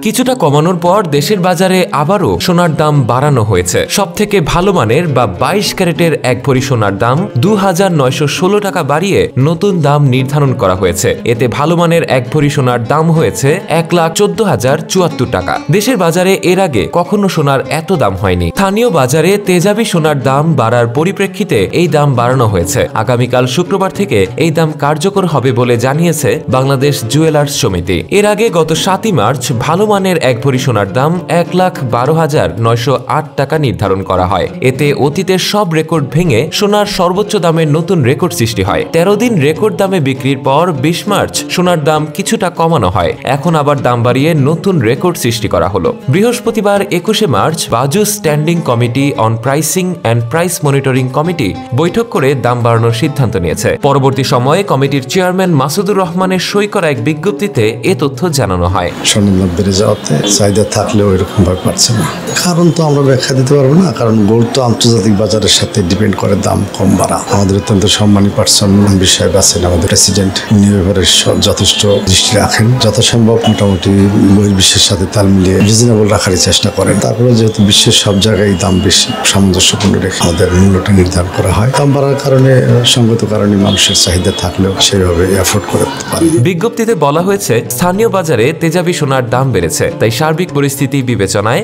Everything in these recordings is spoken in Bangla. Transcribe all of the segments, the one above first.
কিছুটা কমানোর পর দেশের বাজারে আবারও সোনার দাম বাড়ানো হয়েছে। সবথেকে ভালো মানের বা 22 ক্যারেটের 1 ভরি সোনার দাম 2916 টাকা বাড়িয়ে নতুন দাম নির্ধারণ করা হয়েছে। এতে ভালো মানের 1 ভরি সোনার দাম হয়েছে 1,14,074 টাকা। দেশের বাজারে এর আগে কখনো সোনার এত দাম হয়নি। স্থানীয় বাজারে তেজাবি সোনার দাম বাড়ার পরিপ্রেক্ষিতে এই দাম বাড়ানো হয়েছে। আগামীকাল শুক্রবার থেকে এই দাম কার্যকর হবে বলে জানিয়েছে বাংলাদেশ জুয়েলার্স সমিতি। এর আগে গত 7 মার্চ ভালো মানের 1 ভরি সোনার দাম 1,12,908 টাকা নির্ধারণ করা হয়। এতে অতীতের সব রেকর্ড ভেঙে সোনার সর্বোচ্চ দামের নতুন রেকর্ড সৃষ্টি হয়। 13 দিন রেকর্ড দামে বিক্রির পর 20 মার্চ সোনার দাম কিছুটা কমানো হয়। এখন আবার দাম বাড়িয়ে নতুন রেকর্ড সৃষ্টি করা হলো। বৃহস্পতিবার 21 মার্চ বাজু standing committee on pricing and price monitoring committee বৈঠক করে দাম বাড়ানোর সিদ্ধান্ত নিয়েছে। পরবর্তী সময়ে কমিটির চেয়ারম্যান মাসুদুর রহমানের সই করা এক বিজ্ঞপ্তিতে এ তথ্য জানানো হয়। স্বর্ণের বেড়ে যাওয়াতে চাহিদা থাকলেও এরকম ভাবে পারছে না। কারণ তো আমরা ব্যাখ্যা দিতে পারবো না, কারণ গোল্ড তো আন্তর্জাতিক বাজারের সাথে ডিপেন্ড করে দাম কম বাড়া। আমাদের অত্যন্ত সম্মানী পার্সন বিষয় আছেন আমাদের প্রেসিডেন্ট, উনি ব্যাপারে যথেষ্ট দৃষ্টি রাখেন। যথাসম্ভব মোটামুটি বহির্বিশ্বের সাথে তাল মিলিয়ে রিজনেবল রাখারই চেষ্টা করেন। তারপরে যেহেতু বিশ্বের সব জায়গায় দাম বেশি, সামঞ্জস্যপূর্ণ রেখে আমাদের মূল্যটা নির্ধারণ করা হয়। দাম বাড়ার কারণে সঙ্গত কারণে মানুষের চাহিদা থাকলেও সেভাবে এফোর্ড করতে পারে। বিজ্ঞপ্তিতে বলা হয়েছে, স্থানীয় বাজারে তেজাবি সোনার দাম বেড়েছে, তাই সার্বিক পরিস্থিতি বিবেচনায়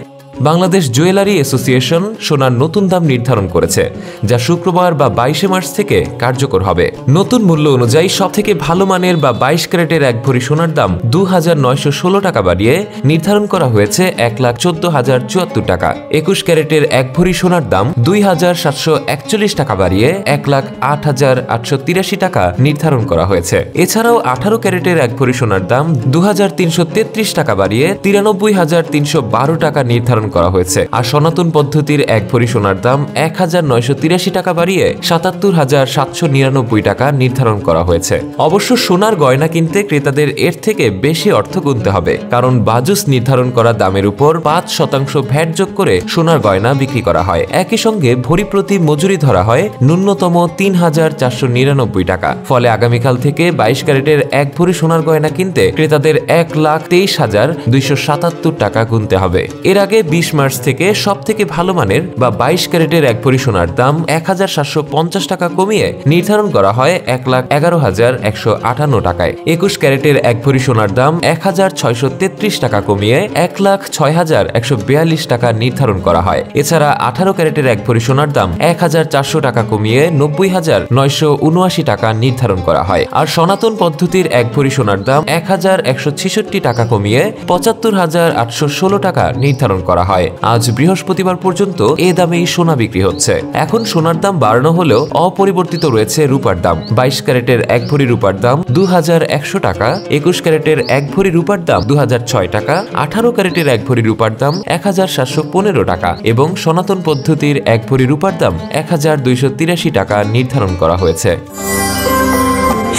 বাংলাদেশ জুয়েলারি অ্যাসোসিয়েশন সোনার নতুন দাম নির্ধারণ করেছে, যা শুক্রবার বা 22 মার্চ থেকে কার্যকর হবে। নতুন মূল্য অনুযায়ী সবথেকে ভালো মানের বা 22 ক্যারেটের 1 ভরি সোনার দাম 2,916 টাকা বাড়িয়ে নির্ধারণ করা হয়েছে 1,14,074 টাকা। 21 ক্যারেটের 1 ভরি সোনার দাম 2,741 টাকা বাড়িয়ে 1,08,883 টাকা নির্ধারণ করা হয়েছে। এছাড়াও 18 ক্যারেটের 1 ভরি সোনার দাম 2,333 টাকা বাড়িয়ে 93,312 টাকা নির্ধারণ করা হয়েছে। আর সনাতন পদ্ধতির 1 ভরি সোনার দাম 1,983 টাকা বাড়িয়ে 77,799 টাকা নির্ধারণ করা হয়েছে। অবশ্য সোনার গয়না কিনতে ক্রেতাদের এর থেকে বেশি অর্থ গুনতে হবে, কারণ বাজুস নির্ধারণ করা দামের উপর 5% ভ্যাট যোগ করে সোনার গয়না বিক্রি করা হয়। একই সঙ্গে ভরি প্রতি মজুরি ধরা হয় ন্যূনতম 3,499 টাকা। ফলে আগামীকাল থেকে 22 ক্যারেটের 1 ভরি সোনার গয়না কিনতে ক্রেতাদের 1,23,277 টাকা গুনতে হবে। এর আগে 20 মার্চ থেকে সব থেকে ভালো মানের বা 22 ক্যারেটের 1 ভরি সোনার দাম 1,750 টাকা কমিয়ে নির্ধারণ করা হয় 1,11,158 টাকায়। 21 ক্যারেটের 1 ভরি সোনার দাম 1,633 টাকা কমিয়ে 1,06,142 টাকা নির্ধারণ করা হয়। এছাড়া 18 ক্যারেটের 1 ভরি সোনার দাম 1,400 টাকা কমিয়ে 90,979 টাকা নির্ধারণ করা হয়। আর সনাতন পদ্ধতির 1 ভরি সোনার দাম 1,166 টাকা কমিয়ে 75,816 টাকা নির্ধারণ করা হয়। আজ বৃহস্পতিবার পর্যন্ত এ দামেই সোনা বিক্রি হচ্ছে। এখন সোনার দাম বাড়ানো হলেও অপরিবর্তিত রয়েছে রূপার দাম। 22 ক্যারেটের 1 ভরি রূপার দাম 2,100 টাকা, 21 ক্যারেটের 1 ভরি রূপার দাম 2,006 টাকা, 18 ক্যারেটের 1 ভরি রূপার দাম 1,715 টাকা এবং সনাতন পদ্ধতির 1 ভরি রূপার দাম 1,283 টাকা নির্ধারণ করা হয়েছে।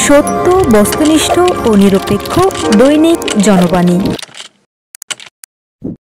সত্য, বস্তুনিষ্ঠ ও নিরপেক্ষ দৈনিক জনবাণী।